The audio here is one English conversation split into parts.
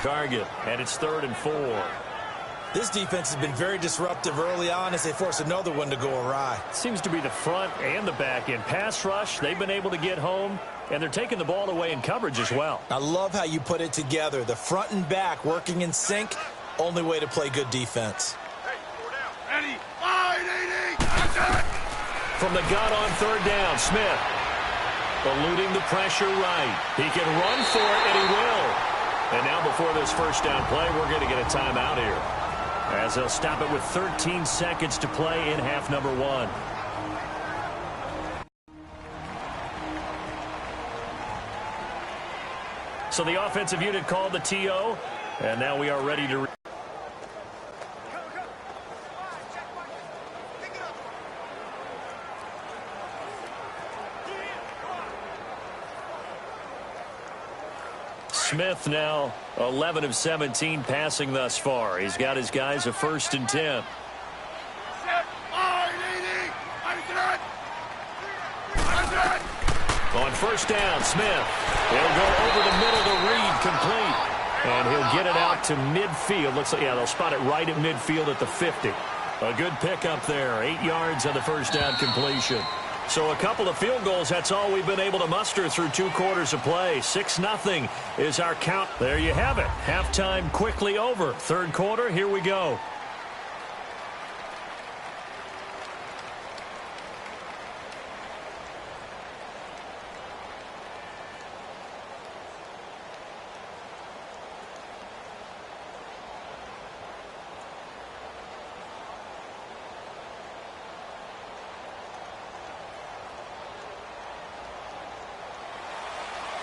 target, and it's 3rd and 4. This defense has been very disruptive early on as they force another one to go awry. Seems to be the front and the back end. Pass rush, they've been able to get home, and they're taking the ball away in coverage as well. I love how you put it together. The front and back working in sync, only way to play good defense. Hey, 4 down. Ready? IND. From the gun on 3rd down, Smith. Eluding the pressure right. He can run for it, and he will. And now before this first down play, we're going to get a timeout here, as they'll stop it with 13 seconds to play in half number 1. So the offensive unit called the TO, and now we are ready to... Smith now 11 of 17 passing thus far. He's got his guys a 1st and 10. On 1st down, Smith. He'll go over the middle to Reed, complete. And he'll get it out to midfield. Looks like, yeah, they'll spot it right at midfield at the 50. A good pickup there. 8 yards on the 1st down completion. So a couple of field goals, that's all we've been able to muster through 2 quarters of play. 6-0 is our count. There you have it. Halftime quickly over. 3rd quarter, here we go.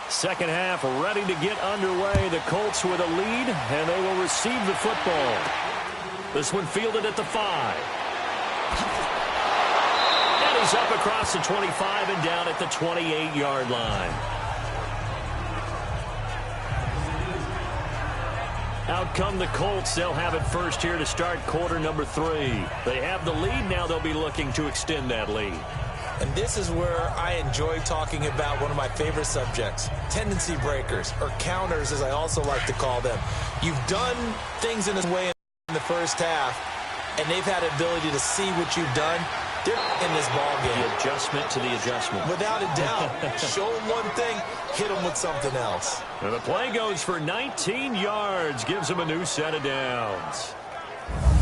Second half ready to get underway. The Colts with a lead, and they will receive the football. This one fielded at the 5. And he's up across the 25 and down at the 28-yard line. Out come the Colts. They'll have it first here to start quarter number 3. They have the lead. Now they'll be looking to extend that lead. And this is where I enjoy talking about one of my favorite subjects, tendency breakers, or counters as I also like to call them. You've done things in this way in the first half, and they've had the ability to see what you've done. They're in this ball game. The adjustment to the adjustment. Without a doubt. Show them one thing, hit them with something else. And the play goes for 19 yards, gives them a new set of downs.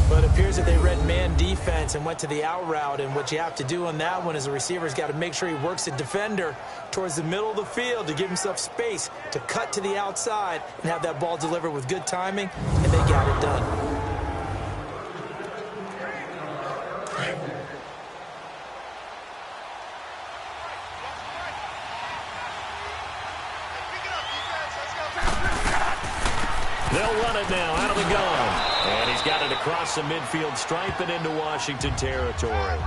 But it appears that they read man defense and went to the out route, and what you have to do on that one is the receiver's got to make sure he works the defender towards the middle of the field to give himself space to cut to the outside and have that ball delivered with good timing, and they got it done. They'll run it now out of the gun. And he's got it across the midfield stripe and into Washington territory.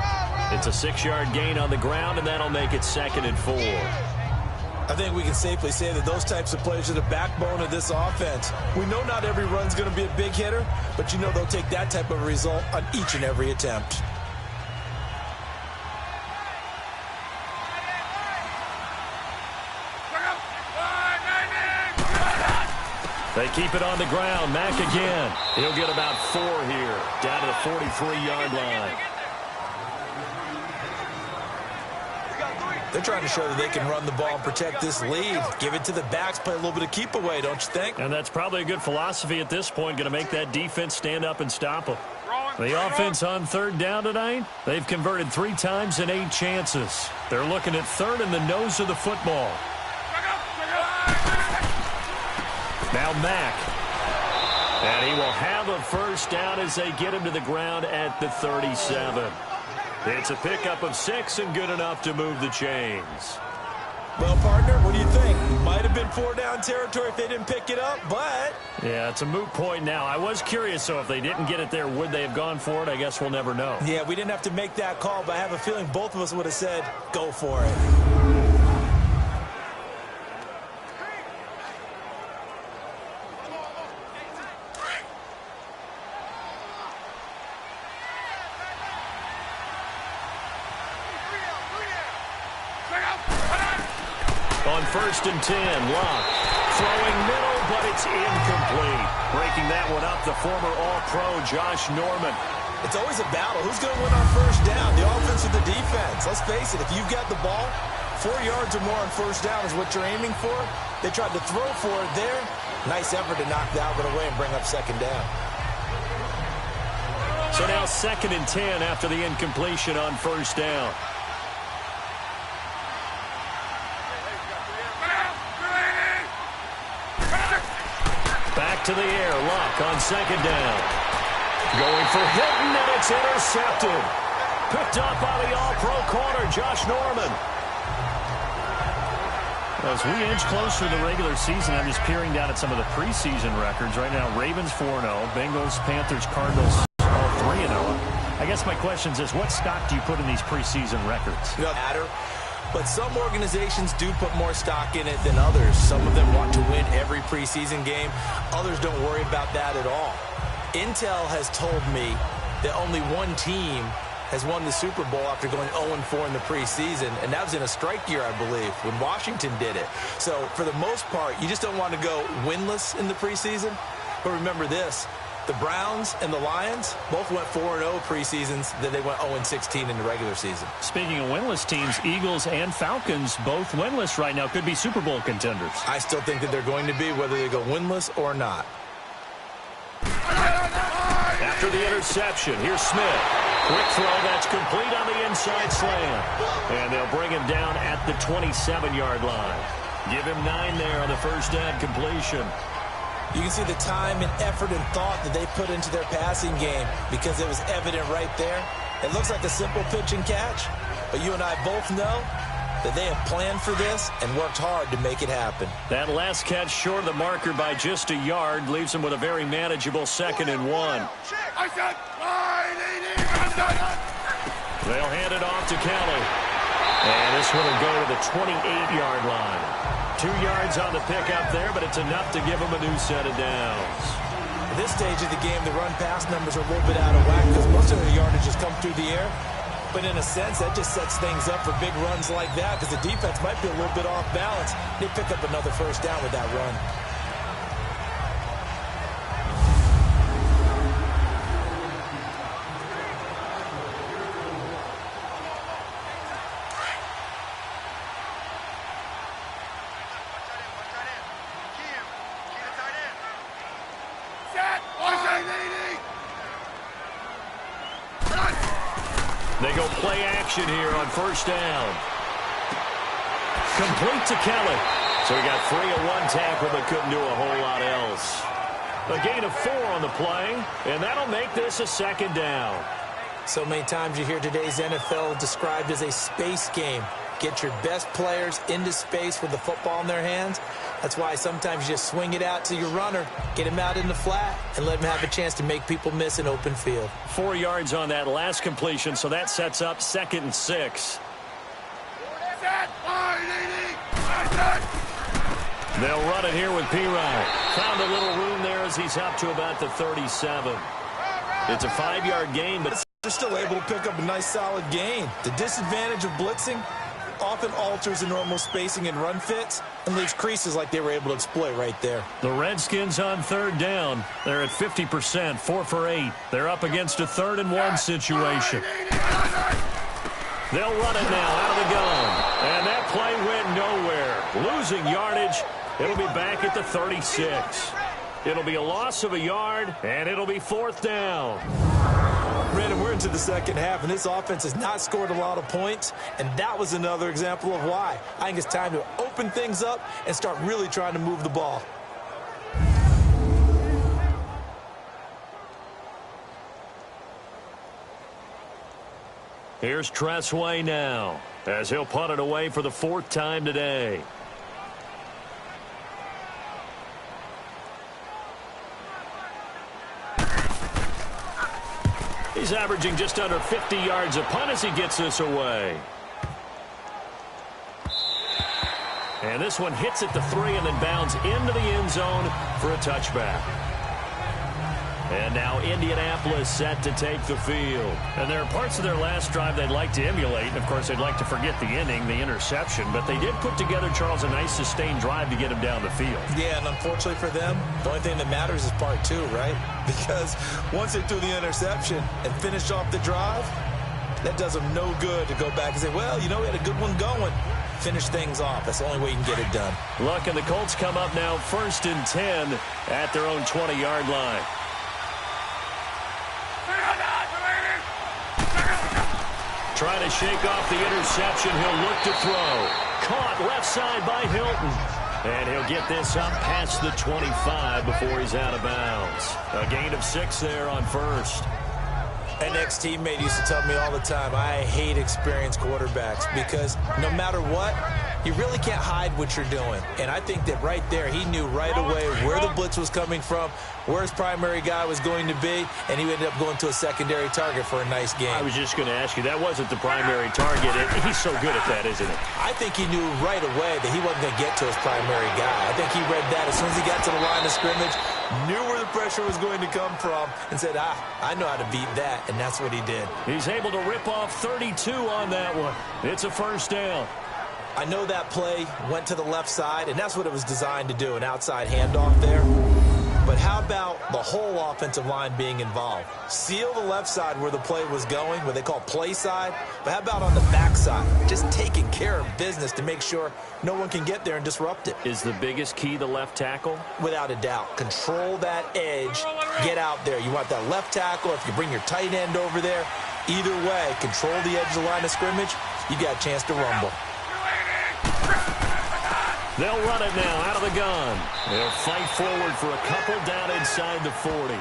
It's a 6-yard gain on the ground, and that'll make it 2nd and 4. I think we can safely say that those types of players are the backbone of this offense. We know not every run's going to be a big hitter, but you know they'll take that type of result on each and every attempt. They keep it on the ground. Mack again. He'll get about 4 here, down to the 43-yard line. They're trying to show that they can run the ball and protect this lead. Give it to the backs, play a little bit of keep away, don't you think? And that's probably a good philosophy at this point, going to make that defense stand up and stop them. The offense on 3rd down tonight, they've converted 3 times in 8 chances. They're looking at 3rd in the nose of the football. Now Mack. And he will have a first down as they get him to the ground at the 37. It's a pickup of 6 and good enough to move the chains. Well, partner, what do you think? Might have been 4-down territory if they didn't pick it up, but... Yeah, it's a moot point now. I was curious, so if they didn't get it there, would they have gone for it? I guess we'll never know. Yeah, we didn't have to make that call, but I have a feeling both of us would have said, go for it. on 1st and 10. Luck throwing middle, but it's incomplete. Breaking that one up, the former All-Pro Josh Norman. It's always a battle. Who's going to win on 1st down, the offense or the defense? Let's face it, if you've got the ball, 4 yards or more on 1st down is what you're aiming for. They tried to throw for it there. Nice effort to knock that one away and bring up 2nd down. So now 2nd and 10 after the incompletion on 1st down. Back to the air. Luck on 2nd down. Going for Hilton, and it's intercepted. Picked up by the All-Pro corner, Josh Norman. As we inch closer to the regular season, I'm just peering down at some of the preseason records. Right now, Ravens 4-0, Bengals, Panthers, Cardinals, all 3-0. I guess my question is, what stock do you put in these preseason records? No matter. But some organizations do put more stock in it than others. Some of them want to win every preseason game. Others don't worry about that at all. Intel has told me that only one team has won the Super Bowl after going 0-4 in the preseason, and that was in a strike year, I believe, when Washington did it. So, for the most part, you just don't want to go winless in the preseason. But remember this, the Browns and the Lions both went 4-0 preseasons, then they went 0-16 in the regular season. Speaking of winless teams, Eagles and Falcons both winless right now, could be Super Bowl contenders. I still think that they're going to be, whether they go winless or not. After the interception, here's Smith. Quick throw, that's complete on the inside slant. And they'll bring him down at the 27-yard line. Give him 9 there on the 1st down completion. You can see the time and effort and thought that they put into their passing game because it was evident right there. It looks like a simple pitch and catch, but you and I both know that they have planned for this and worked hard to make it happen. That last catch short of the marker by just a yard leaves him with a very manageable 2nd and 1. I said, They'll hand it off to Kelly. And this one will go to the 28-yard line. 2 yards on the pickup there, but it's enough to give him a new set of downs. At this stage of the game, the run-pass numbers are a little bit out of whack because most of the yardage has come through the air. But in a sense, that just sets things up for big runs like that because the defense might be a little bit off balance. They pick up another 1st down with that run. They go play action here on 1st down. Complete to Kelly. So he got 3 of 1 tackle, but couldn't do a whole lot else. A gain of 4 on the play, and that'll make this a 2nd down. So many times you hear today's NFL described as a space game. Get your best players into space with the football in their hands. That's why sometimes you just swing it out to your runner, get him out in the flat, and let him have a chance to make people miss an open field. 4 yards on that last completion, so that sets up 2nd and 6. They'll run it here with P-Ryan. Found a little room there as he's up to about the 37. It's a 5-yard gain, but they're still able to pick up a nice solid gain. The disadvantage of blitzing often alters the normal spacing and run fits and leaves creases like they were able to exploit right there. The Redskins on 3rd down. They're at 50%, 4 for 8. They're up against a 3rd and 1 situation. They'll run it now out of the gun. And that play went nowhere. Losing yardage. It'll be back at the 36. It'll be a loss of a yard, and it'll be 4th down. Brandon, we're into the 2nd half, and this offense has not scored a lot of points, and that was another example of why. I think it's time to open things up and start really trying to move the ball. Here's Tressway now, as he'll punt it away for the 4th time today. He's averaging just under 50 yards a punt as he gets this away. And this one hits at the 3 and then bounds into the end zone for a touchback. And now Indianapolis set to take the field. And there are parts of their last drive they'd like to emulate. And, of course, they'd like to forget the inning, the interception. But they did put together, Charles, a nice sustained drive to get him down the field. Yeah, and unfortunately for them, the only thing that matters is part two, right? Because once they threw the interception and finished off the drive, that does them no good to go back and say, well, you know, we had a good one going. Finish things off. That's the only way you can get it done. Look, and the Colts come up now 1st and 10 at their own 20-yard line. Trying to shake off the interception. He'll look to throw. Caught left side by Hilton. And he'll get this up past the 25 before he's out of bounds. A gain of 6 there on first. An ex-teammate used to tell me all the time, I hate experienced quarterbacks because no matter what, you really can't hide what you're doing. And I think that right there, he knew right away where the blitz was coming from, where his primary guy was going to be, and he ended up going to a secondary target for a nice game. I was just going to ask you, that wasn't the primary target. He's so good at that, isn't he? I think he knew right away that he wasn't going to get to his primary guy. I think he read that as soon as he got to the line of scrimmage, knew where the pressure was going to come from, and said, I know how to beat that, and that's what he did. He's able to rip off 32 on that one. It's a first down. I know that play went to the left side, and that's what it was designed to do, an outside handoff there. But how about the whole offensive line being involved? Seal the left side where the play was going, what they call play side. But how about on the back side? Just taking care of business to make sure no one can get there and disrupt it. Is the biggest key the left tackle? Without a doubt. Control that edge. Get out there. You want that left tackle. If you bring your tight end over there, either way, control the edge of the line of scrimmage, you got a chance to rumble. They'll run it now out of the gun. They'll fight forward for a couple down inside the 40.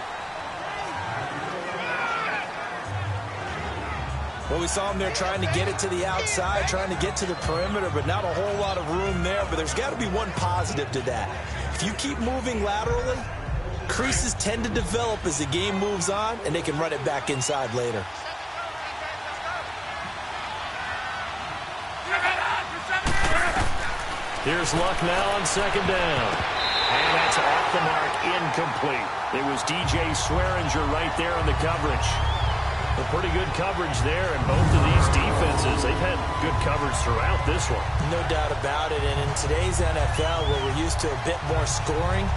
Well, we saw him there trying to get it to the outside, trying to get to the perimeter, but not a whole lot of room there. But there's got to be one positive to that. If you keep moving laterally, creases tend to develop as the game moves on, and they can run it back inside later. Here's Luck now on second down. And that's off the mark, incomplete. It was DJ Swearinger right there on the coverage. A pretty good coverage there, and both of these defenses, they've had good coverage throughout this one. No doubt about it, and in today's NFL, where we're used to a bit more scoring,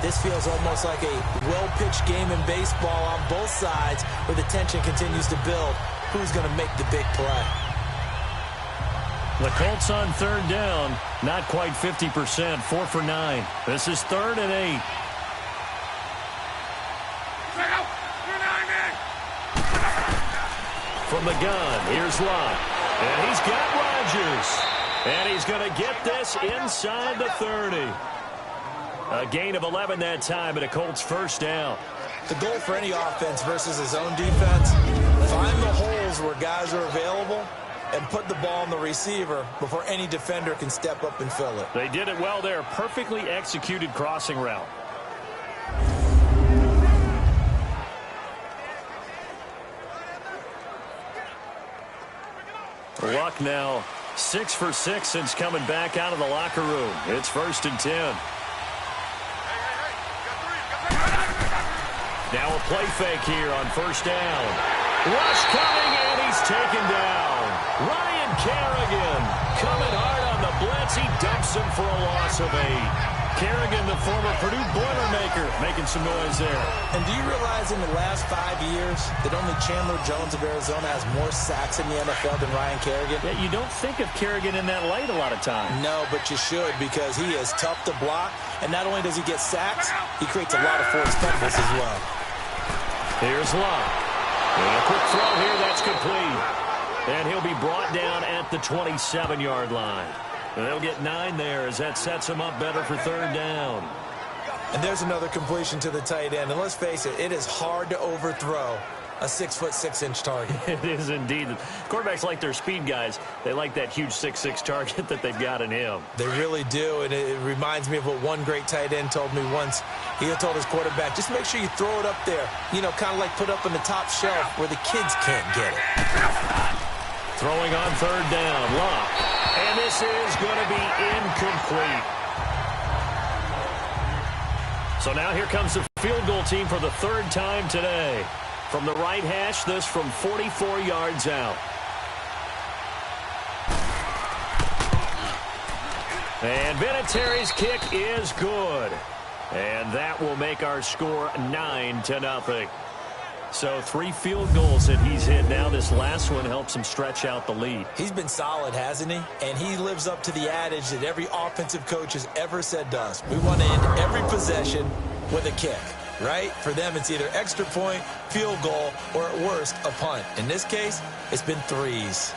this feels almost like a well-pitched game in baseball on both sides, where the tension continues to build. Who's going to make the big play? The Colts on third down, not quite 50%, 4 for 9. This is 3rd and 8. From the gun, here's Luck. And he's got Rodgers. And he's going to get this inside the 30. A gain of 11 that time, and a Colts first down. The goal for any offense versus his own defense, find the holes where guys are available and put the ball on the receiver before any defender can step up and fill it. They did it well there. Perfectly executed crossing route. Luck now 6 for 6 since coming back out of the locker room. It's 1st and 10. Now a play fake here on first down. Rush coming, and he's taken down. Ryan Kerrigan coming hard on the blitz. He dumps him for a loss of 8. Kerrigan, the former Purdue Boilermaker, making some noise there. And do you realize in the last 5 years that only Chandler Jones of Arizona has more sacks in the NFL than Ryan Kerrigan? Yeah, you don't think of Kerrigan in that light a lot of times. No, but you should, because he is tough to block. And not only does he get sacks, he creates a lot of forced fumbles as well. Here's Luck. And a quick throw here, that's complete. And he'll be brought down at the 27-yard line. And they'll get 9 there as that sets him up better for third down. And there's another completion to the tight end. And let's face it, it is hard to overthrow a 6'6" target. It is indeed. Quarterbacks like their speed guys. They like that huge 6'6" target that they've got in him. They really do, and it reminds me of what one great tight end told me once. He told his quarterback, just make sure you throw it up there, you know, kind of like put up on the top shelf where the kids can't get it. Throwing on third down, Luck. And this is going to be incomplete. So now here comes the field goal team for the third time today. From the right hash, this from 44 yards out. And Vinatieri's kick is good. And that will make our score 9-0. So 3 field goals that he's hit now. This last one helps him stretch out the lead. He's been solid, hasn't he? And he lives up to the adage that every offensive coach has ever said to us. We want to end every possession with a kick, right? For them, it's either extra point, field goal, or at worst, a punt. In this case, it's been 3s.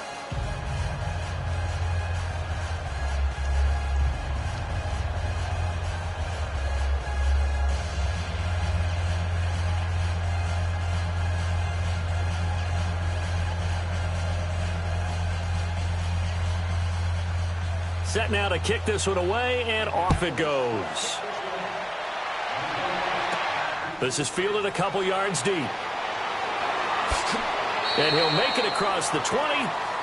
Set now to kick this one away, and off it goes. This is fielded a couple yards deep. And he'll make it across the 20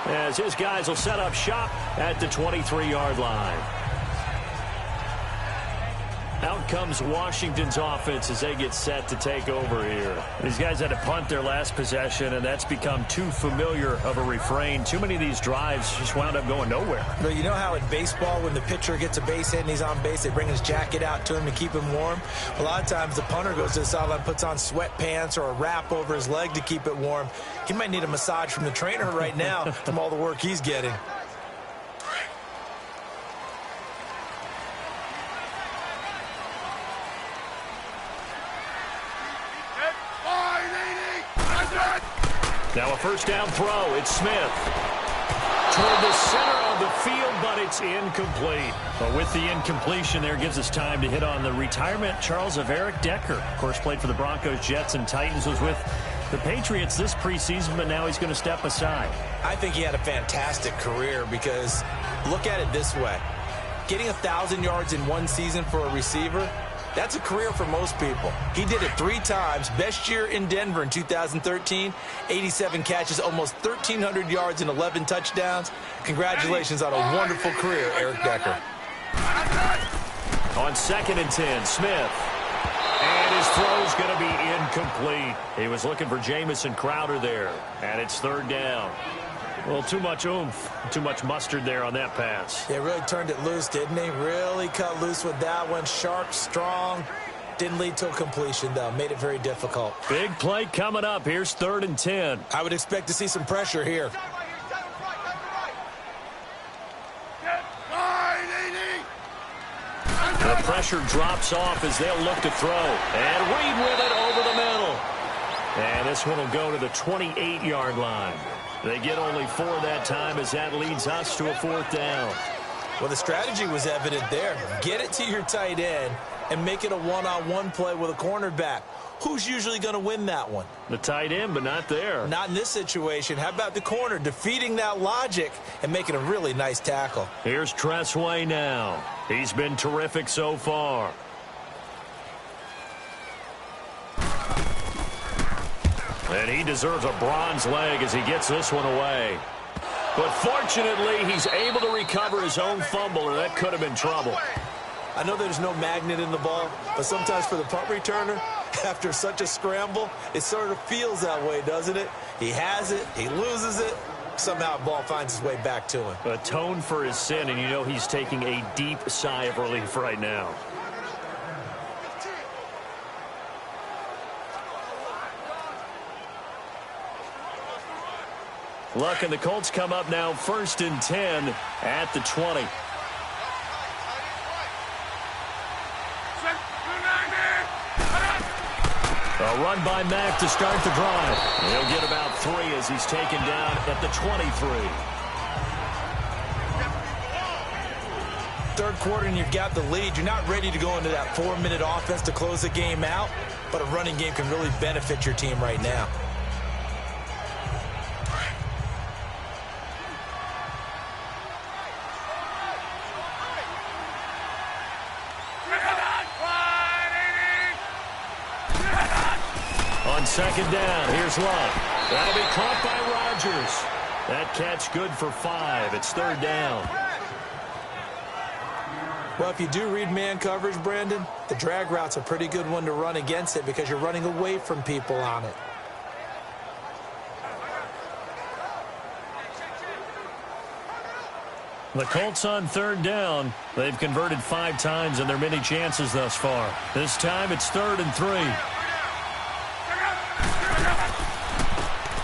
as his guys will set up shop at the 23-yard line. Out comes Washington's offense as they get set to take over here. These guys had to punt their last possession, and that's become too familiar of a refrain. Too many of these drives just wound up going nowhere. But you know how in baseball, when the pitcher gets a base hit and he's on base, they bring his jacket out to him to keep him warm? A lot of times the punter goes to the sideline, puts on sweatpants or a wrap over his leg to keep it warm. He might need a massage from the trainer right now from all the work he's getting. Now a first down throw. It's Smith. Toward the center of the field, but it's incomplete. But with the incompletion there, gives us time to hit on the retirement, Charles, of Eric Decker. Of course, played for the Broncos, Jets, and Titans. Was with the Patriots this preseason, but now he's going to step aside. I think he had a fantastic career because look at it this way. Getting 1,000 yards in one season for a receiver, that's a career for most people. He did it 3 times. Best year in Denver in 2013. 87 catches, almost 1,300 yards and 11 touchdowns. Congratulations on a wonderful career, Eric Decker. On 2nd and 10, Smith. And his throw's going to be incomplete. He was looking for Jamison Crowder there. And it's 3rd down. Well, too much oomph, too much mustard there on that pass. Yeah, really turned it loose, didn't he? Really cut loose with that one. Sharp, strong. Didn't lead to a completion, though. Made it very difficult. Big play coming up. Here's 3rd and 10. I would expect to see some pressure here. The pressure drops off as they'll look to throw. And Reed with it over the middle. And this one will go to the 28-yard line. They get only 4 that time as that leads us to a 4th down. Well, the strategy was evident there. Get it to your tight end and make it a one-on-one play with a cornerback. Who's usually going to win that one? The tight end, but not there. Not in this situation. How about the corner defeating that logic and making a really nice tackle? Here's Tressway now. He's been terrific so far. And he deserves a bronze leg as he gets this one away. But fortunately, he's able to recover his own fumble, or that could have been trouble. I know there's no magnet in the ball, but sometimes for the punt returner, after such a scramble, it sort of feels that way, doesn't it? He has it, he loses it, somehow the ball finds its way back to him. Atone for his sin, and you know he's taking a deep sigh of relief right now. Luck and the Colts come up now 1st and 10 at the 20. A run by Mack to start the drive. He'll get about 3 as he's taken down at the 23. 3rd quarter and you've got the lead. You're not ready to go into that 4-minute offense to close the game out, but a running game can really benefit your team right now. On 2nd down, here's Luck. That'll be caught by Rodgers. That catch good for 5. It's 3rd down. Well, if you do read man coverage, Brandon, the drag route's a pretty good one to run against it because you're running away from people on it. The Colts on third down. They've converted 5 times in their many chances thus far. This time it's 3rd and 3.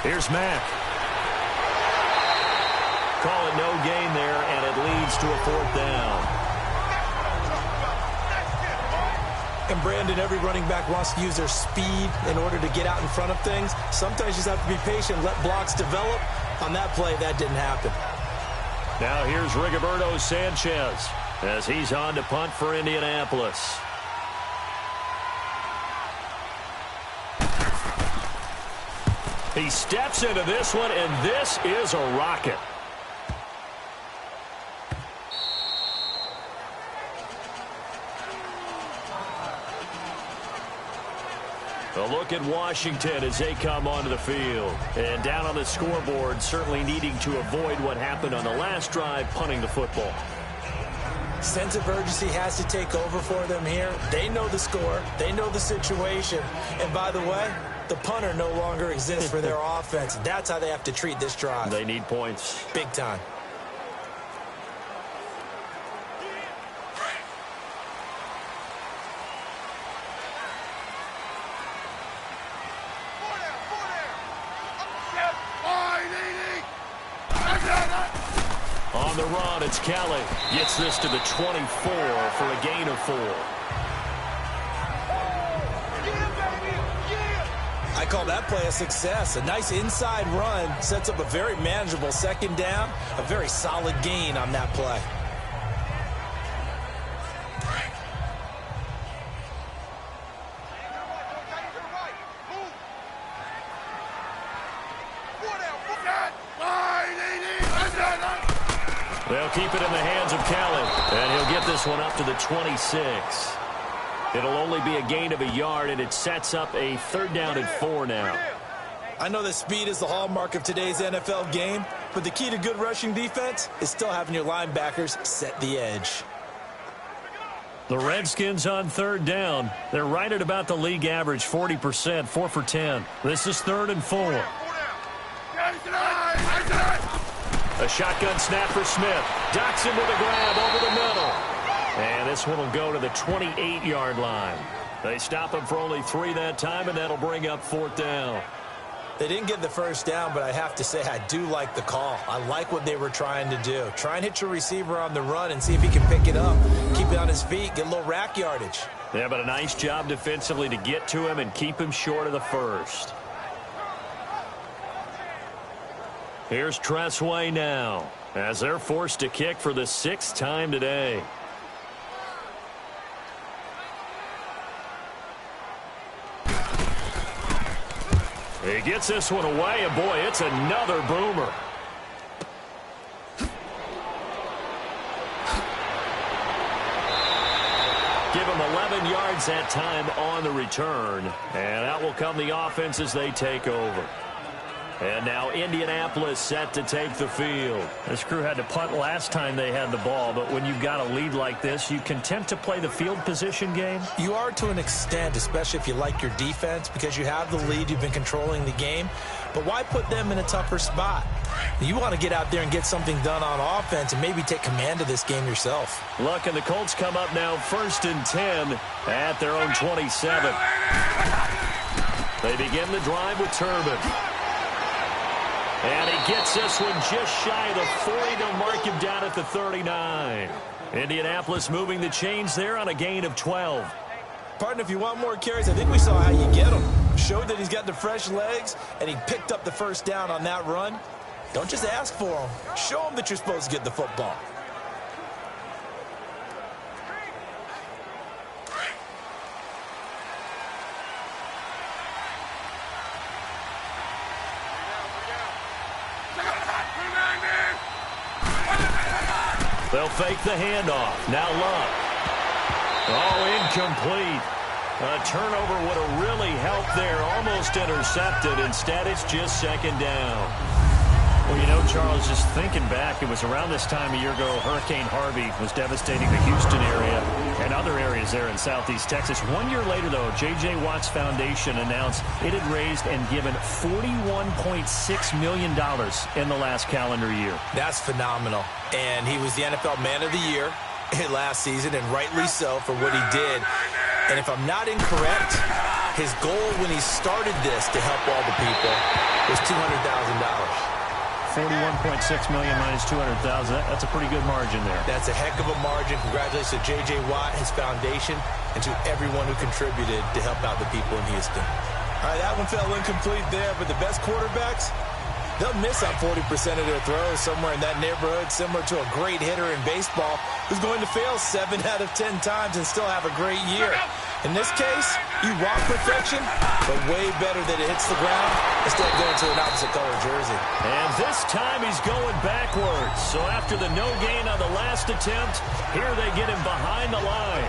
Here's Mack. Call it no gain there, and it leads to a 4th down. And Brandon, every running back wants to use their speed in order to get out in front of things. Sometimes you just have to be patient, let blocks develop. On that play, that didn't happen. Now here's Rigoberto Sanchez as he's on to punt for Indianapolis. He steps into this one, and this is a rocket. A look at Washington as they come onto the field. And down on the scoreboard, certainly needing to avoid what happened on the last drive, punting the football. Sense of urgency has to take over for them here. They know the score. They know the situation. And by the way, the punter no longer exists for their offense. That's how they have to treat this drive. They need points. Big time. On the run, it's Kelly. Gets this to the 24 for a gain of 4. I call that play a success. A nice inside run sets up a very manageable 2nd down. A very solid gain on that play. They'll keep it in the hands of Kelly, and he'll get this one up to the 26. It'll only be a gain of a yard, and it sets up a 3rd down and 4 now. I know that speed is the hallmark of today's NFL game, but the key to good rushing defense is still having your linebackers set the edge. The Redskins on 3rd down. They're right at about the league average, 40%, 4 for 10. This is 3rd and 4. A shotgun snap for Smith. Docks him with a grab over the middle. And this one will go to the 28-yard line. They stop him for only 3 that time, and that'll bring up 4th down. They didn't get the 1st down, but I have to say I do like the call. I like what they were trying to do. Try and hit your receiver on the run and see if he can pick it up. Keep it on his feet, get a little rack yardage. Yeah, but a nice job defensively to get to him and keep him short of the 1st. Here's Tressway now as they're forced to kick for the 6th time today. He gets this one away, and boy, it's another boomer. Give him 11 yards that time on the return, and out will come the offense as they take over. And now Indianapolis set to take the field. This crew had to punt last time they had the ball, but when you've got a lead like this, you content to play the field position game? You are to an extent, especially if you like your defense, because you have the lead, you've been controlling the game. But why put them in a tougher spot? You want to get out there and get something done on offense and maybe take command of this game yourself. Look, and the Colts come up now 1st and 10 at their own 27. They begin the drive with Turbin. And he gets this one just shy of the 40 to mark him down at the 39. Indianapolis moving the chains there on a gain of 12. Partner, if you want more carries, I think we saw how you get him. Showed that he's got the fresh legs, and he picked up the 1st down on that run. Don't just ask for him. Show him that you're supposed to get the football. They'll fake the handoff. Now Luck. Oh, incomplete. A turnover would have really helped there. Almost intercepted. Instead, it's just 2nd down. Well, you know, Charles, just thinking back, it was around this time a year ago, Hurricane Harvey was devastating the Houston area and other areas there in southeast Texas. 1 year later, though, J.J. Watt's Foundation announced it had raised and given $41.6 million in the last calendar year. That's phenomenal. And he was the NFL Man of the Year last season, and rightly so for what he did. And if I'm not incorrect, his goal when he started this to help all the people was $200,000. $41.6 million minus $200,000. That's a pretty good margin there. That's a heck of a margin. Congratulations to J.J. Watt, his foundation, and to everyone who contributed to help out the people in Houston. All right, that one fell incomplete there, but the best quarterbacks, they'll miss on 40% of their throws, somewhere in that neighborhood, similar to a great hitter in baseball who's going to fail 7 out of 10 times and still have a great year. In this case, you want perfection, but way better that it hits the ground instead of going to an opposite color jersey. And this time he's going backwards. So after the no gain on the last attempt, here they get him behind the line.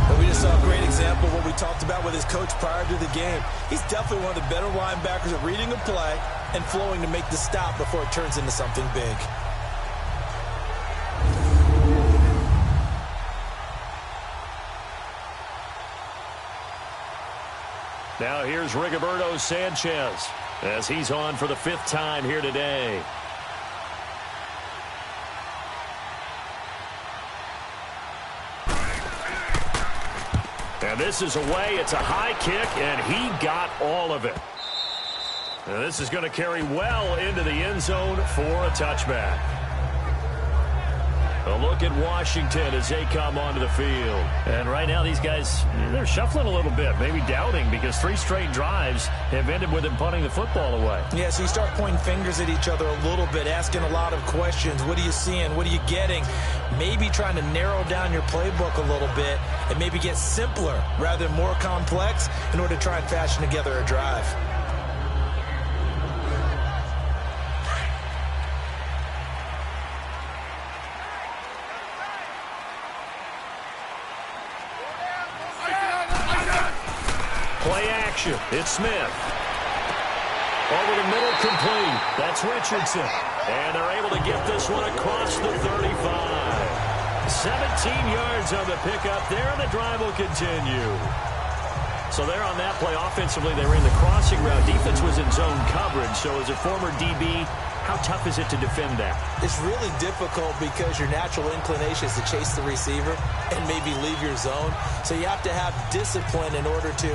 But we just saw a great example of what we talked about with his coach prior to the game. He's definitely one of the better linebackers at reading a play and flowing to make the stop before it turns into something big. Now here's Rigoberto Sanchez as he's on for the 5th time here today. And this is away. It's a high kick, and he got all of it. And this is going to carry well into the end zone for a touchback. A look at Washington as they come onto the field. And right now these guys, they're shuffling a little bit, maybe doubting, because 3 straight drives have ended with them punting the football away. Yeah, so you start pointing fingers at each other a little bit, asking a lot of questions. What are you seeing? What are you getting? Maybe trying to narrow down your playbook a little bit and maybe get simpler rather than more complex in order to try and fashion together a drive. Play action. It's Smith. Over the middle, complete. That's Richardson. And they're able to get this one across the 35. 17 yards on the pickup there, and the drive will continue. So there on that play, offensively, they ran the crossing route. Defense was in zone coverage, so as a former DB, how tough is it to defend that? It's really difficult because your natural inclination is to chase the receiver and maybe leave your zone. So you have to have discipline in order to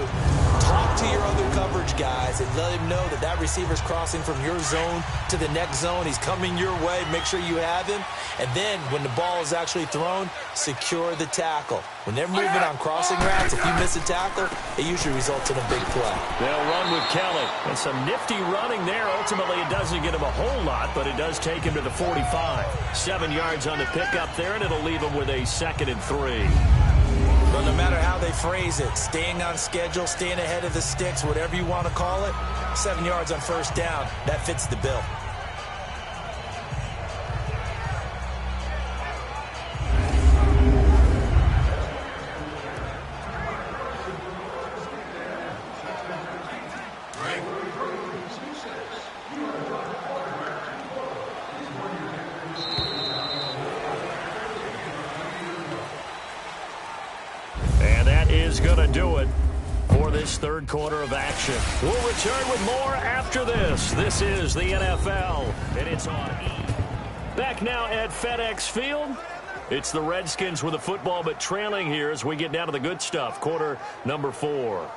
talk to your other coverage guys and let him know that that receiver's crossing from your zone to the next zone. He's coming your way. Make sure you have him. And then when the ball is actually thrown, secure the tackle. When they're moving on crossing routes, if you miss a tackle, it usually results in a big play. They'll run with Kelly. And some nifty running there. Ultimately, it doesn't get him a whole lot, but it does take him to the 45. 7 yards on the pickup there, and it'll leave him with a 2nd and 3. But no matter how they phrase it, staying on schedule, staying ahead of the sticks, whatever you want to call it, 7 yards on 1st down, that fits the bill. Is going to do it for this 3rd quarter of action. We'll return with more after this. This is the NFL, and it's on E. Back now at FedEx Field. It's the Redskins with the football, but trailing here as we get down to the good stuff. Quarter number 4.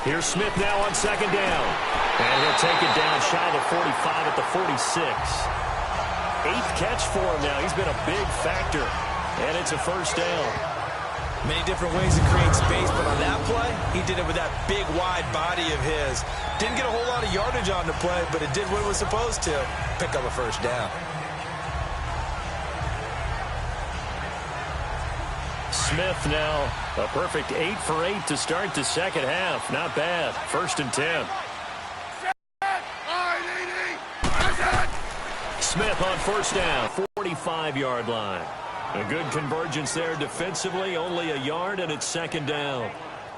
Here's Smith now on 2nd down. And he'll take it down shy of the 45 at the 46. 8th catch for him now. He's been a big factor. And it's a 1st down. Many different ways to create space, but on that play, he did it with that big, wide body of his. Didn't get a whole lot of yardage on the play, but it did what it was supposed to. Pick up a 1st down. Smith now a perfect 8 for 8 to start the 2nd half. Not bad. 1st and 10. Smith on first down, 45-yard line. A good convergence there defensively, only a yard, and it's second down.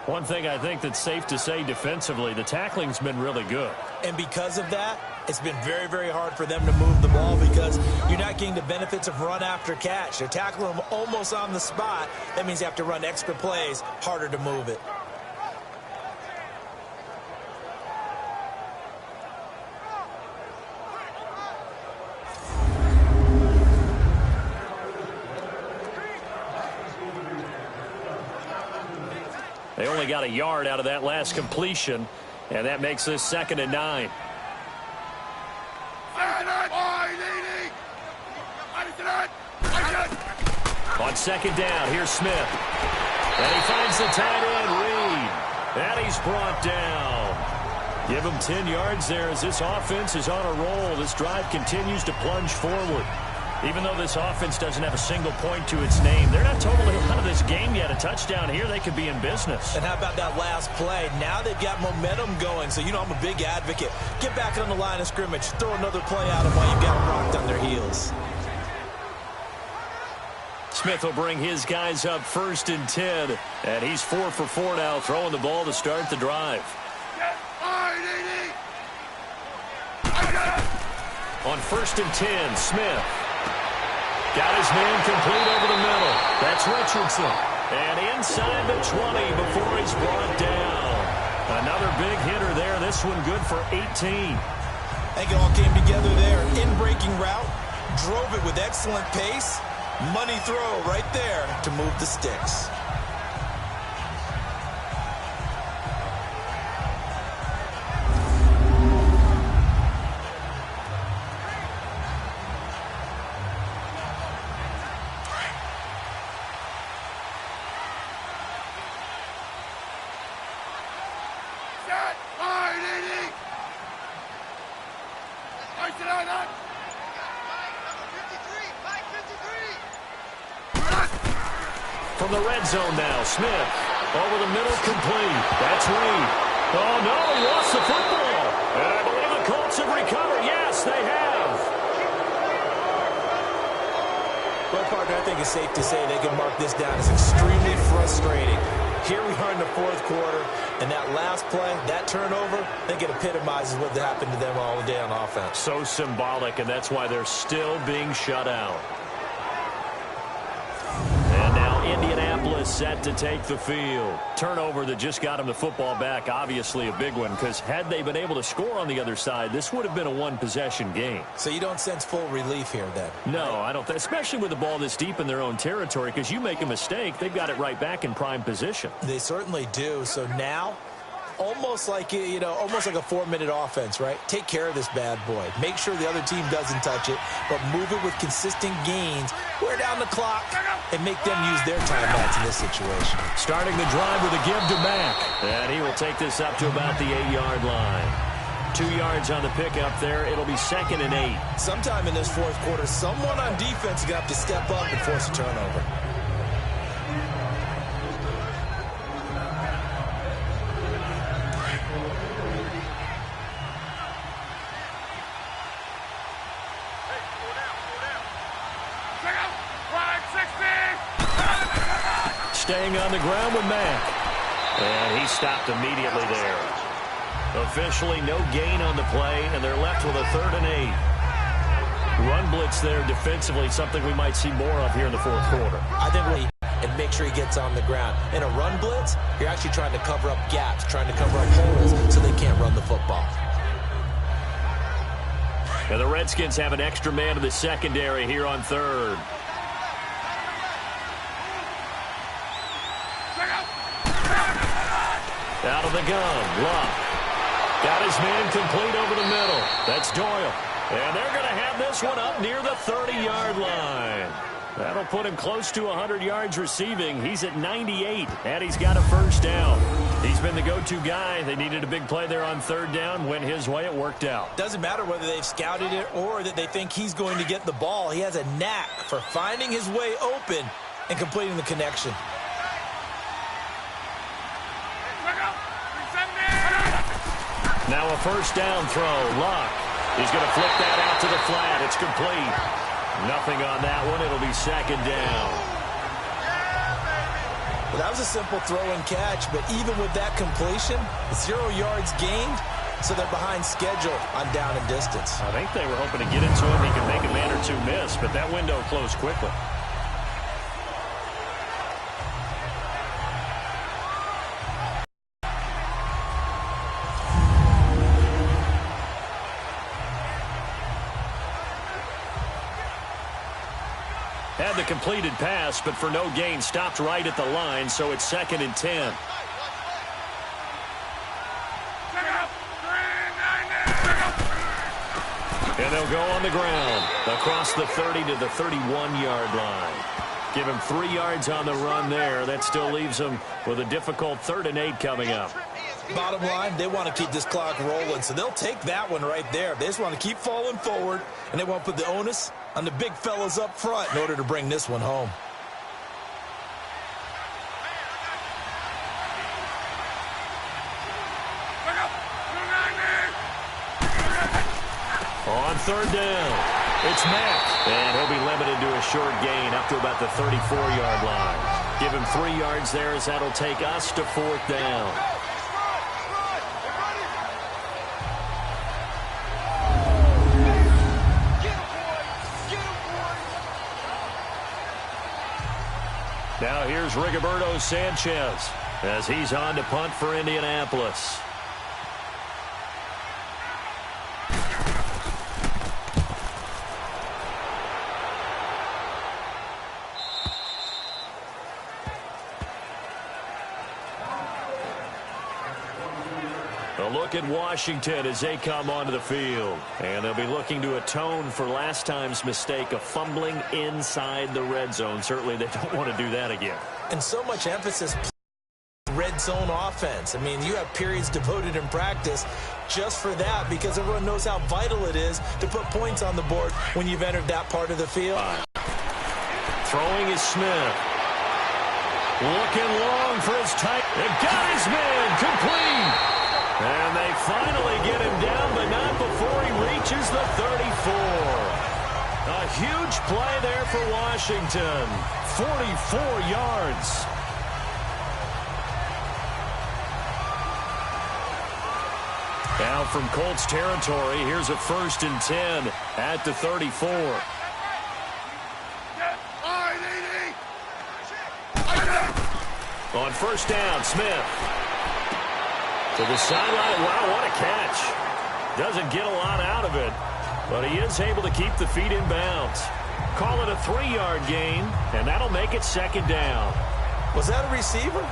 One thing I think that's safe to say defensively, the tackling's been really good. And because of that, it's been very, very hard for them to move the ball because you're not getting the benefits of run after catch. They're tackling them almost on the spot. That means you have to run extra plays, harder to move it. They only got a yard out of that last completion, and that makes this 2nd and 9. On second down, here's Smith. And he finds the tight end, Reed. And he's brought down. Give him 10 yards there as this offense is on a roll. This drive continues to plunge forward. Even though this offense doesn't have a single point to its name, they're not totally out of this game yet. A touchdown here, they could be in business. And how about that last play? Now they've got momentum going. So, you know, I'm a big advocate. Get back on the line of scrimmage. Throw another play at them while you've got them rocked on their heels. Smith will bring his guys up 1st and 10. And he's 4 for 4 now, throwing the ball to start the drive. On 1st and 10, Smith. Got his man complete over the middle. That's Richardson. And inside the 20 before he's brought down. Another big hitter there. This one good for 18. I think it all came together there. In-breaking route. Drove it with excellent pace. Money throw right there to move the sticks. From the red zone now, Smith over the middle, complete. That's Reed. Oh, no, he lost the football. And I believe the Colts have recovered. Yes, they have. Well, partner, I think it's safe to say they can mark this down as extremely frustrating. Here we are in the 4th quarter, and that last play, that turnover, I think it epitomizes what happened to them all day on offense. So symbolic, and that's why they're still being shut out. And now Indianapolis set to take the field. Turnover that just got them the football back, obviously a big one, because had they been able to score on the other side, this would have been a one-possession game. So you don't sense full relief here then? No, I don't. Especially with the ball this deep in their own territory, because you make a mistake, they've got it right back in prime position. They certainly do. So now, almost like, you know, almost like a 4-minute offense, right? Take care of this bad boy. Make sure the other team doesn't touch it, but move it with consistent gains. Wear down the clock and make them use their timeouts in this situation. Starting the drive with a give to Mack. And he will take this up to about the 8-yard line. 2 yards on the pickup there. It'll be 2nd and 8. Sometime in this 4th quarter, someone on defense is going to have to step up and force a turnover. Staying on the ground with Mack. And he stopped immediately there. Officially no gain on the play, and they're left with a 3rd and 8. Run blitz there defensively, something we might see more of here in the 4th quarter. I think and make sure he gets on the ground. In a run blitz, you're actually trying to cover up gaps, trying to cover up holes so they can't run the football. And the Redskins have an extra man in the secondary here on 3rd. Out of the gun, Luck. Got his man complete over the middle. That's Doyle. And they're going to have this one up near the 30-yard line. That'll put him close to 100 yards receiving. He's at 98, and he's got a 1st down. He's been the go-to guy. They needed a big play there on 3rd down. Went his way. It worked out. Doesn't matter whether they've scouted it or that they think he's going to get the ball. He has a knack for finding his way open and completing the connection. Now a 1st down throw. Luck. He's going to flip that out to the flat. It's complete. Nothing on that one. It'll be second down. Well, that was a simple throw and catch, but even with that completion, 0 yards gained, so they're behind schedule on down and distance. I think they were hoping to get into him. He could make a man or two miss, but that window closed quickly. Had the completed pass, but for no gain, stopped right at the line, so it's 2nd and 10. And they'll go on the ground across the 30 to the 31-yard line. Give him 3 yards on the run there. That still leaves him with a difficult 3rd and 8 coming up. Bottom line, they want to keep this clock rolling, so they'll take that one right there. They just want to keep falling forward, and they want to put the onus on the big fellas up front in order to bring this one home. On 3rd down, it's Mack, and he'll be limited to a short gain up to about the 34-yard line. Give him 3 yards there as that'll take us to 4th down. Now here's Rigoberto Sanchez as he's on to punt for Indianapolis. A look at Washington as they come onto the field. And they'll be looking to atone for last time's mistake of fumbling inside the red zone. Certainly they don't want to do that again. And so much emphasis red zone offense. I mean, you have periods devoted in practice just for that because everyone knows how vital it is to put points on the board when you've entered that part of the field. Throwing is Smith. Looking long for his tight. They got his man complete. And they finally get him down, but not before he reaches the 34. A huge play there for Washington. 44 yards. Now from Colts territory, here's a 1st and 10 at the 34. On 1st down, Smith. To the sideline. Wow, what a catch. Doesn't get a lot out of it, but he is able to keep the feet in bounds. Call it a 3-yard gain, and that'll make it 2nd down. Was that a receiver?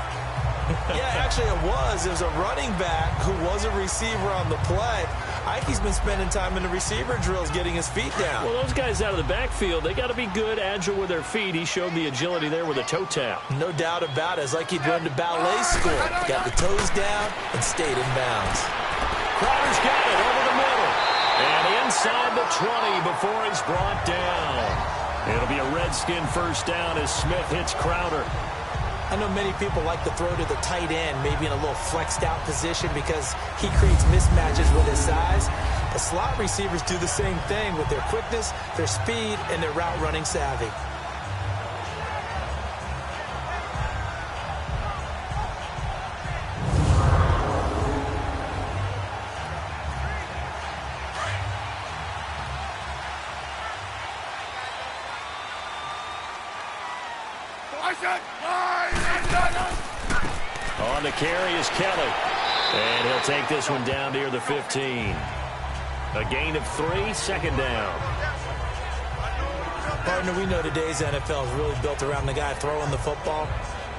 Yeah, actually it was. It was a running back who was a receiver on the play. Ikey's been spending time in the receiver drills getting his feet down. Well, those guys out of the backfield, they got to be good, agile with their feet. He showed the agility there with a toe tap. No doubt about it. It's like he'd run to ballet school. Got the toes down and stayed in bounds. Crowder's got it over the middle. And inside the 20 before he's brought down. It'll be a Redskin 1st down as Smith hits Crowder. I know many people like to throw to the tight end, maybe in a little flexed out position because he creates mismatches with his size. The slot receivers do the same thing with their quickness, their speed, and their route running savvy. On the carry is Kelly. And he'll take this one down near the 15. A gain of 3, 2nd down. Partner, we know today's NFL is really built around the guy throwing the football.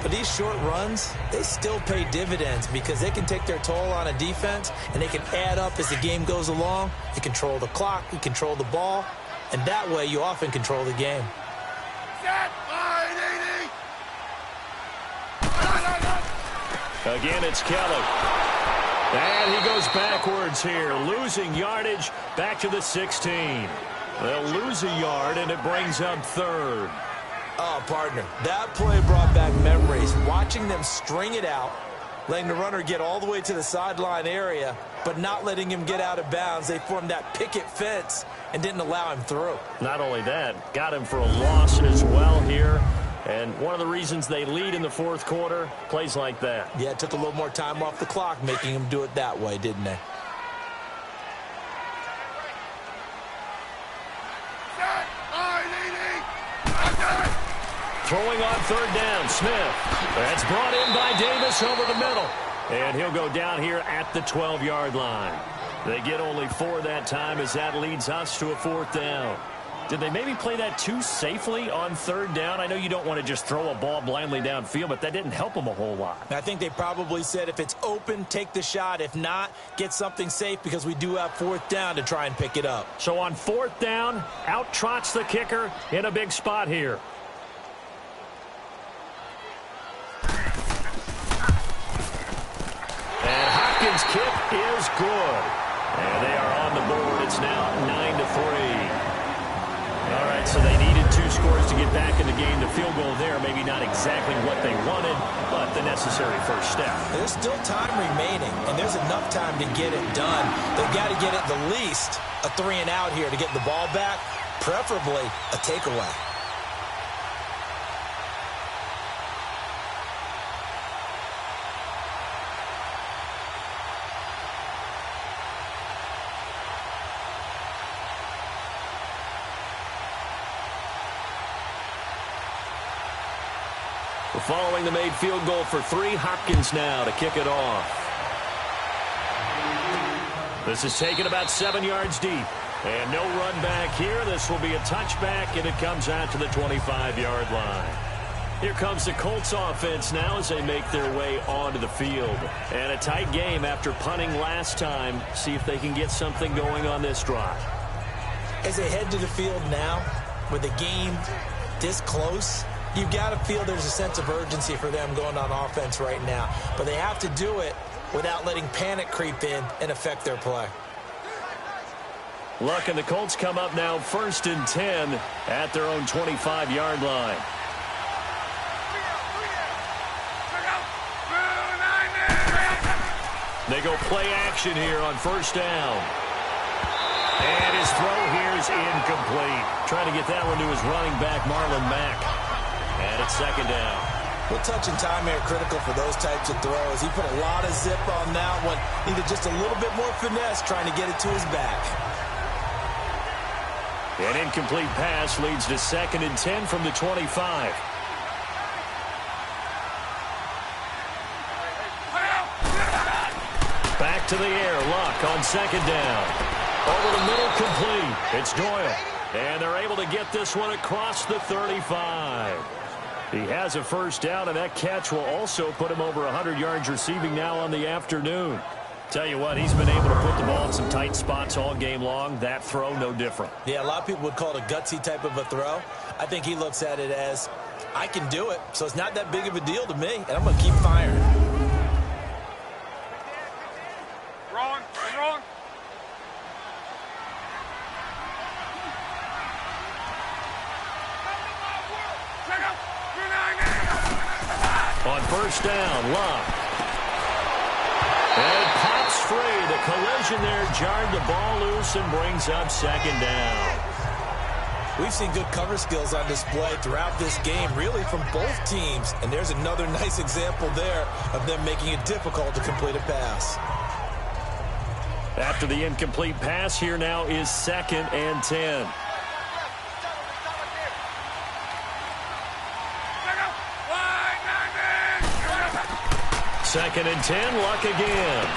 But these short runs, they still pay dividends because they can take their toll on a defense and they can add up as the game goes along. You control the clock, you control the ball, and that way you often control the game. Again, it's Kelly. And he goes backwards here, losing yardage back to the 16. They'll lose a yard, and it brings up 3rd. Oh, partner, that play brought back memories. Watching them string it out, letting the runner get all the way to the sideline area, but not letting him get out of bounds. They formed that picket fence and didn't allow him through. Not only that, got him for a loss as well here. And one of the reasons they lead in the fourth quarter, plays like that. Yeah, it took a little more time off the clock, making him do it that way, didn't they? Throwing on third down, Smith. That's brought in by Davis over the middle. And he'll go down here at the 12-yard line. They get only 4 that time as that leads us to a fourth down. Did they maybe play that too safely on third down? I know you don't want to just throw a ball blindly downfield, but that didn't help them a whole lot. I think they probably said if it's open, take the shot. If not, get something safe because we do have fourth down to try and pick it up. So on fourth down, out trots the kicker in a big spot here. And Hopkins' kick is good. And they are on the board. It's now 9-3. All right, so they needed 2 scores to get back in the game. The field goal there, maybe not exactly what they wanted, but the necessary first step. There's still time remaining, and there's enough time to get it done. They've got to get at the least a 3-and-out here to get the ball back, preferably a takeaway. Following the made field goal for 3, Hopkins now to kick it off. This is taken about 7 yards deep. And no run back here. This will be a touchback, and it comes out to the 25-yard line. Here comes the Colts offense now as they make their way onto the field. And a tight game after punting last time. See if they can get something going on this drive. As they head to the field now, with the game this close, you've got to feel there's a sense of urgency for them going on offense right now. But they have to do it without letting panic creep in and affect their play. Luck and the Colts come up now 1st and 10 at their own 25-yard line. They go play action here on first down. And his throw here is incomplete. Trying to get that one to his running back, Marlon Mack. And it's second down. Well, touch and time here critical for those types of throws. He put a lot of zip on that one. Needed just a little bit more finesse trying to get it to his back. An incomplete pass leads to 2nd and 10 from the 25. Back to the air. Luck on second down. Over the middle, complete. It's Doyle. And they're able to get this one across the 35. He has a first down, and that catch will also put him over 100 yards receiving now on the afternoon. Tell you what, he's been able to put the ball in some tight spots all game long. That throw, no different. Yeah, a lot of people would call it a gutsy type of a throw. I think he looks at it as, I can do it, so it's not that big of a deal to me, and I'm going to keep firing. Wrong. Wrong. On first down, Luck. And it pops free. The collision there jarred the ball loose and brings up second down. We've seen good cover skills on display throughout this game, really from both teams. And there's another nice example there of them making it difficult to complete a pass. After the incomplete pass, here now is 2nd and 10. Second and 10, Luck again.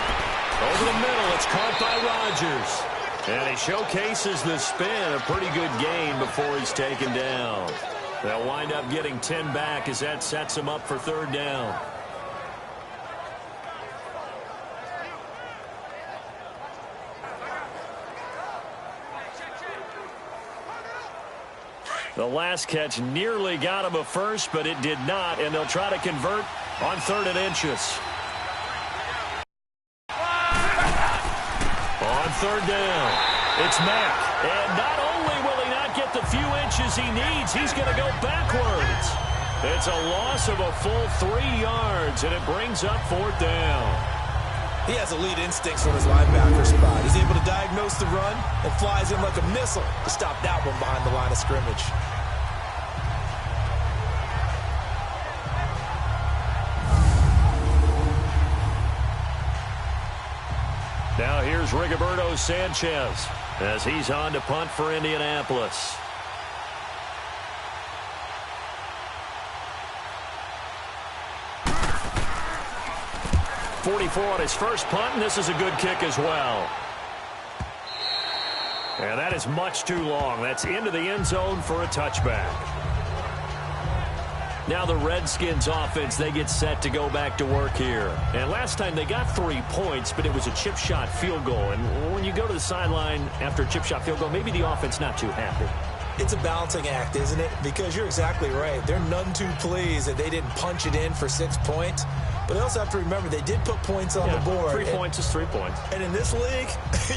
Over the middle, it's caught by Rodgers. And he showcases the spin, a pretty good gain before he's taken down. They'll wind up getting 10 back as that sets him up for third down. The last catch nearly got him a first, but it did not, and they'll try to convert on 3rd and inches. On 3rd down, it's Mack. And not only will he not get the few inches he needs, he's going to go backwards. It's a loss of a full 3 yards, and it brings up 4th down. He has elite instincts from his linebacker spot. He's able to diagnose the run and flies in like a missile to stop that one behind the line of scrimmage. Now here's Rigoberto Sanchez as he's on to punt for Indianapolis. 44 on his first punt, and this is a good kick as well. And that is much too long. That's into the end zone for a touchback. Now the Redskins offense, they get set to go back to work here. And last time they got 3 points, but it was a chip shot field goal. And when you go to the sideline after a chip shot field goal, maybe the offense not too happy. It's a balancing act, isn't it? Because you're exactly right. They're none too pleased that they didn't punch it in for 6 points. But they also have to remember they did put points on the board. 3 points is 3 points. And in this league,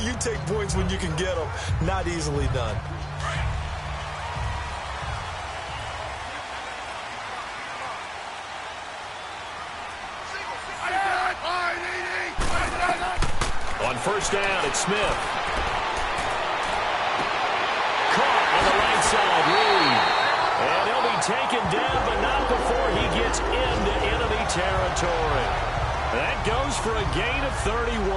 you take points when you can get them. Not easily done. On first down, it's Smith. Caught on the right side, Reed. And he'll be taken down, but not before he gets into enemy territory. That goes for a gain of 31.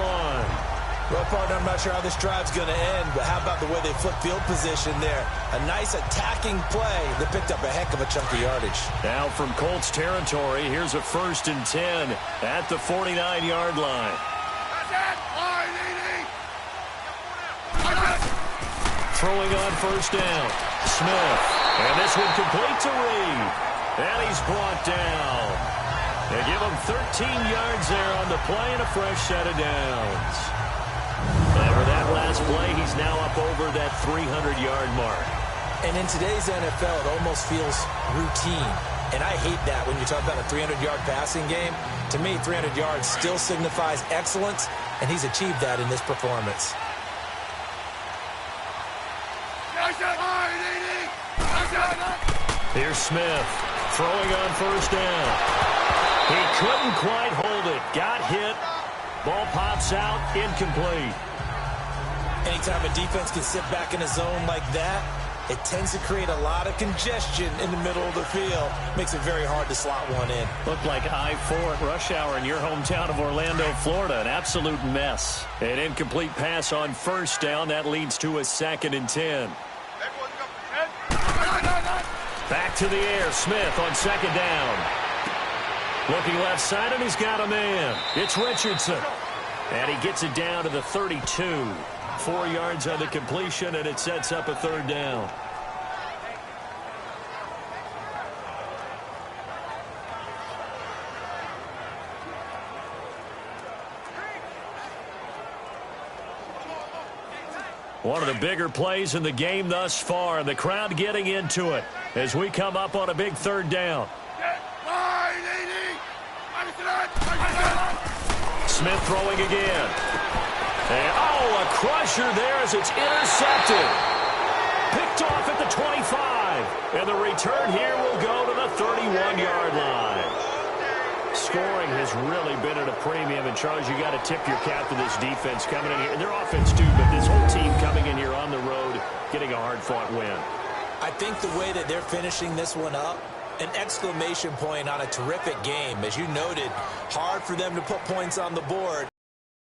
Well, partner, I'm not sure how this drive's going to end, but how about the way they flip field position there? A nice attacking play that picked up a heck of a chunk of yardage. Now from Colts territory, here's a 1st and 10 at the 49-yard line. Throwing on first down, Smith. And this one complete to Reed. And he's brought down. They give him 13 yards there on the play and a fresh set of downs. And for that last play, he's now up over that 300-yard mark. And in today's NFL, it almost feels routine. And I hate that when you talk about a 300-yard passing game. To me, 300 yards still signifies excellence, and he's achieved that in this performance. Here's Smith throwing on first down. He couldn't quite hold it. Got hit. Ball pops out. Incomplete. Anytime a defense can sit back in a zone like that, it tends to create a lot of congestion in the middle of the field. Makes it very hard to slot one in. Looked like I-4 at rush hour in your hometown of Orlando, Florida. An absolute mess. An incomplete pass on first down. That leads to a 2nd and 10. Back to the air. Smith on 2nd down. Looking left side, and he's got a man. It's Richardson. And he gets it down to the 32. 4 yards on the completion, and it sets up a 3rd down. One of the bigger plays in the game thus far, and the crowd getting into it as we come up on a big 3rd down. Smith throwing again. And, a crusher there as it's intercepted. Picked off at the 25. And the return here will go to the 31-yard line. Scoring has really been at a premium. And, Charles, you got to tip your cap to this defense coming in here. And their offense, too, but this whole team coming in here on the road, getting a hard-fought win. I think the way that they're finishing this one up, an exclamation point on a terrific game. As you noted, hard for them to put points on the board.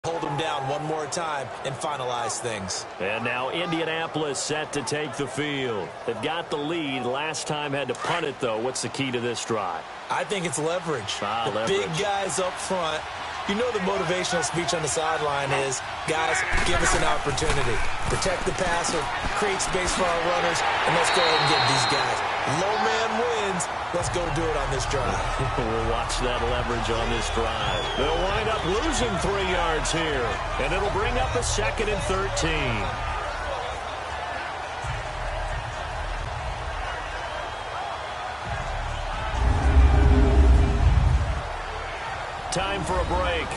Hold them down one more time and finalize things. And now Indianapolis set to take the field. They've got the lead. Last time had to punt it, though. What's the key to this drive? I think it's leverage. Leverage. Big guys up front. You know the motivational speech on the sideline is, guys, give us an opportunity. Protect the passer, create space for our runners, and let's go ahead and get these guys. Low man wins. Let's go do it on this drive. We'll watch that leverage on this drive. They'll wind up losing 3 yards here, and it'll bring up a 2nd and 13. Time for a break.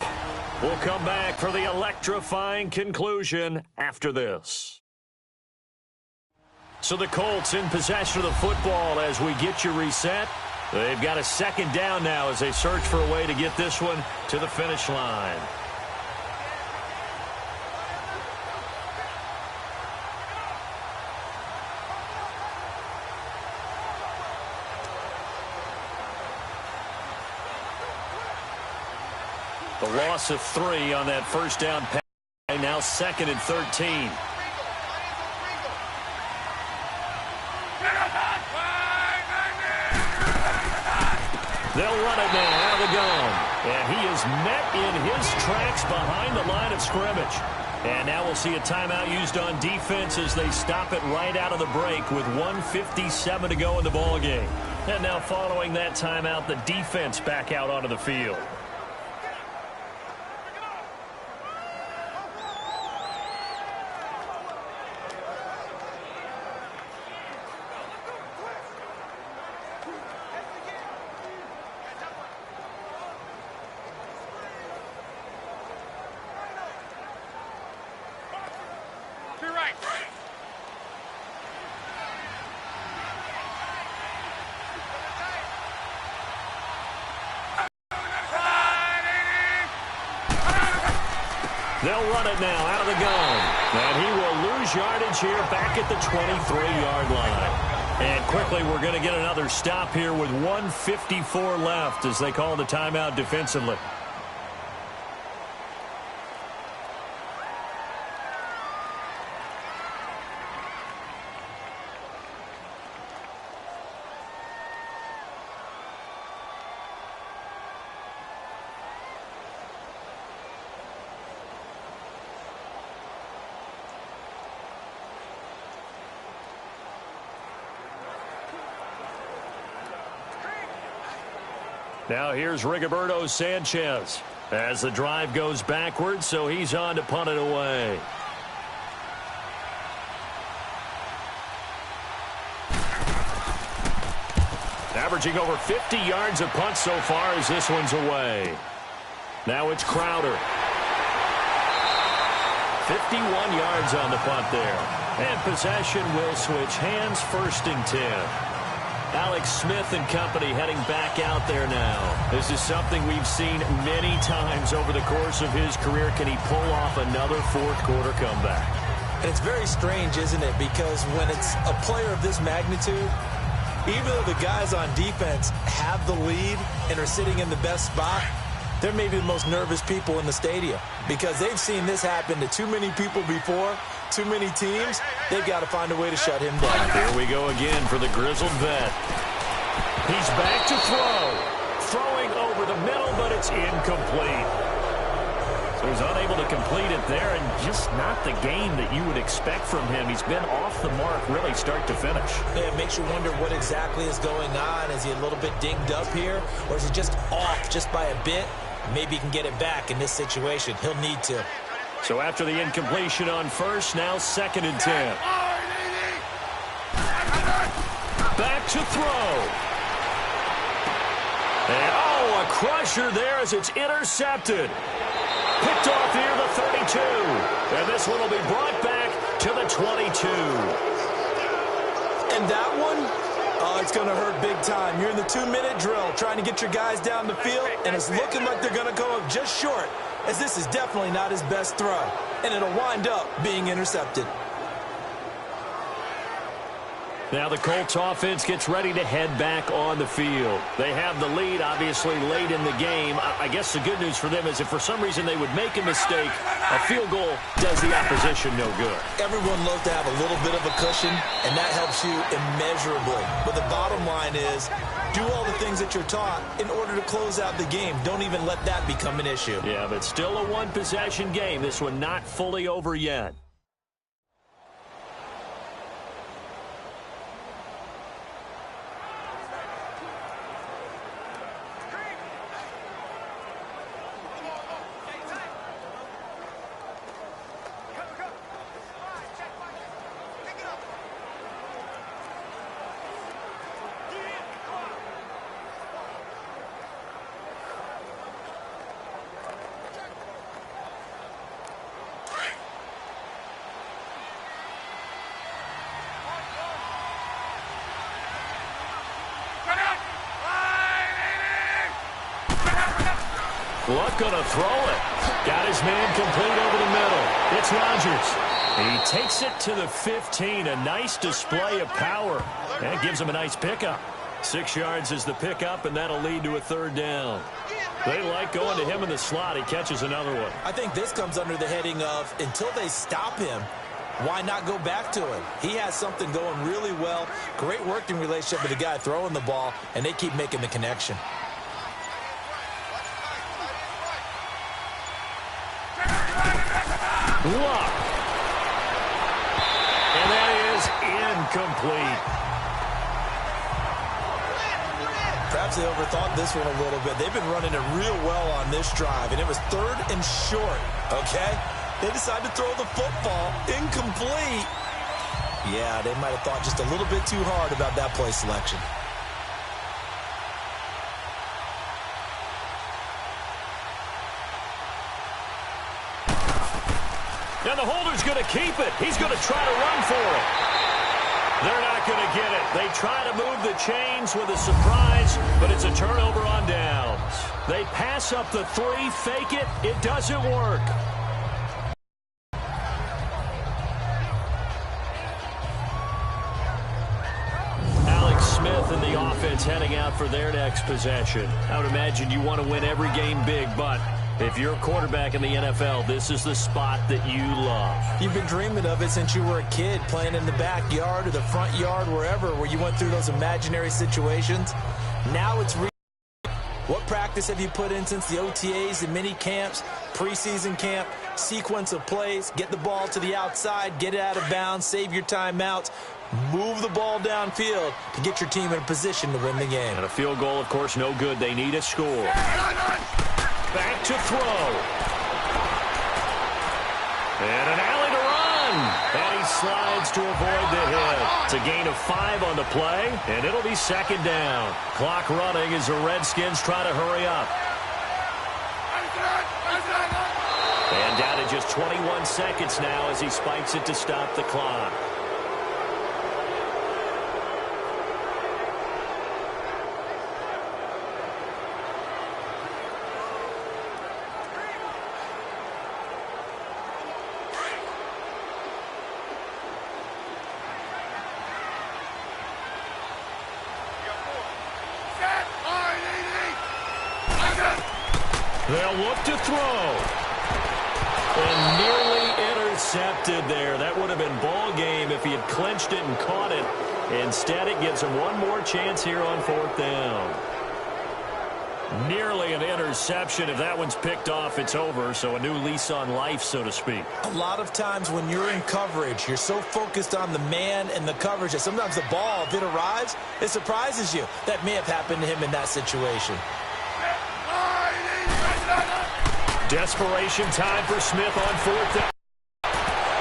We'll come back for the electrifying conclusion after this. So the Colts in possession of the football as we get you reset. They've got a second down now as they search for a way to get this one to the finish line. The loss of 3 on that first down pass. Now 2nd and 13. They'll run it now out of the gun. And he is met in his tracks behind the line of scrimmage. And now we'll see a timeout used on defense as they stop it right out of the break with 1:57 to go in the ballgame. And now following that timeout, the defense back out onto the field. They'll run it now out of the gun. And he will lose yardage here back at the 23-yard line. And quickly we're going to get another stop here with 1:54 left as they call the timeout defensively. Now here's Rigoberto Sanchez as the drive goes backwards, so he's on to punt it away. Averaging over 50 yards a punt so far as this one's away. Now it's Crowder. 51 yards on the punt there. And possession will switch hands, 1st and 10. Alex Smith and company heading back out there now. This is something we've seen many times over the course of his career. Can he pull off another fourth-quarter comeback? And it's very strange, isn't it? Because when it's a player of this magnitude, even though the guys on defense have the lead and are sitting in the best spot, they're maybe the most nervous people in the stadium because they've seen this happen to too many people before. Too many teams, they've got to find a way to shut him down. Here we go again for the grizzled vet. He's back to throw. Throwing over the middle, but it's incomplete. So he's unable to complete it there, and just not the game that you would expect from him. He's been off the mark really start to finish. Yeah, it makes you wonder what exactly is going on. Is he a little bit dinged up here, or is he just off just by a bit? Maybe he can get it back in this situation. He'll need to. So after the incompletion on first, now 2nd and 10. Back to throw. And, a crusher there as it's intercepted. Picked off near the 32. And this one will be brought back to the 22. And that one, it's going to hurt big time. You're in the 2-minute drill trying to get your guys down the field, and it's looking like they're going to go up just short, as this is definitely not his best throw, and it'll wind up being intercepted. Now the Colts offense gets ready to head back on the field. They have the lead, obviously, late in the game. I guess the good news for them is if for some reason they would make a mistake, a field goal does the opposition no good. Everyone loves to have a little bit of a cushion, and that helps you immeasurably. But the bottom line is, do all the things that you're taught in order to close out the game. Don't even let that become an issue. Yeah, but still a one-possession game. This one not fully over yet. Looking to throw it. Got his man complete over the middle. It's Rodgers. He takes it to the 15. A nice display of power. That gives him a nice pickup. 6 yards is the pickup, and that'll lead to a third down. They like going to him in the slot. He catches another one. I think this comes under the heading of until they stop him, why not go back to him? He has something going really well. Great working relationship with the guy throwing the ball, and they keep making the connection. Luck. And that is incomplete. Perhaps they overthought this one a little bit. They've been running it real well on this drive, and it was 3rd and short, okay? They decided to throw the football incomplete. Yeah, they might have thought just a little bit too hard about that play selection. And the holder's going to keep it. He's going to try to run for it. They're not going to get it. They try to move the chains with a surprise, but it's a turnover on downs. They pass up the 3, fake it. It doesn't work. Alex Smith and the offense heading out for their next possession. I would imagine you want to win every game big, but if you're a quarterback in the NFL, this is the spot that you love. You've been dreaming of it since you were a kid, playing in the backyard or the front yard, wherever, where you went through those imaginary situations. Now it's real. What practice have you put in since the OTAs and mini camps, preseason camp, sequence of plays, get the ball to the outside, get it out of bounds, save your timeouts, move the ball downfield to get your team in a position to win the game. And a field goal, of course, no good. They need a score. Back to throw. And an alley to run. And he slides to avoid the hit. It's a gain of 5 on the play, and it'll be 2nd down. Clock running as the Redskins try to hurry up. And down to just 21 seconds now as he spikes it to stop the clock. They'll look to throw. And nearly intercepted there. That would have been ball game if he had clinched it and caught it. Instead, it gives him one more chance here on 4th down. Nearly an interception. If that one's picked off, it's over. So a new lease on life, so to speak. A lot of times when you're in coverage, you're so focused on the man and the coverage that sometimes the ball, if it arrives, it surprises you. That may have happened to him in that situation. Desperation time for Smith on 4th down.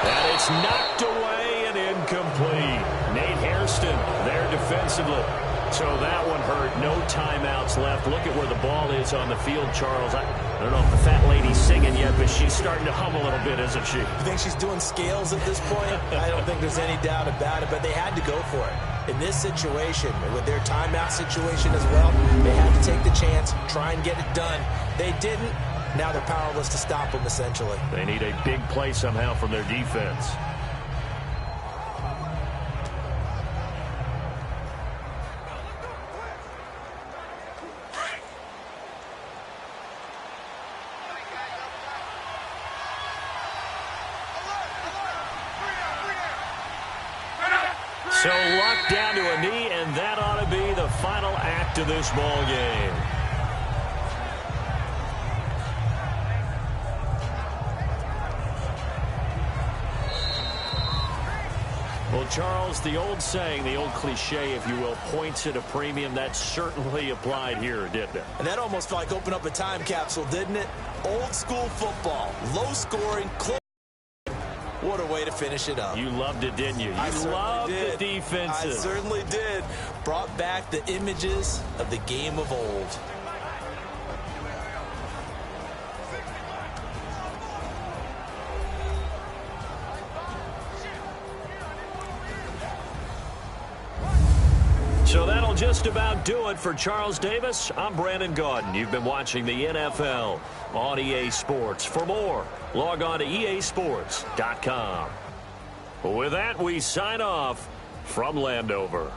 And it's knocked away and incomplete. Nate Hairston there defensively. So that one hurt. No timeouts left. Look at where the ball is on the field, Charles. I don't know if the fat lady's singing yet, but she's starting to hum a little bit, isn't she? You think she's doing scales at this point? I don't think there's any doubt about it, but they had to go for it. In this situation, with their timeout situation as well, they had to take the chance, try and get it done. They didn't. Now they're powerless to stop them, essentially. They need a big play somehow from their defense. So Luck down to a knee, and that ought to be the final act of this ball game. Well, Charles, the old saying, the old cliche, if you will, points at a premium, that certainly applied here, didn't it? And that almost felt like opened up a time capsule, didn't it? Old school football, low scoring, close. What a way to finish it up. You loved it, didn't you? You loved the defenses. I certainly did. Brought back the images of the game of old. So that'll just about do it for Charles Davis. I'm Brandon Gaudin. You've been watching the NFL on EA Sports. For more, log on to easports.com. With that, we sign off from Landover.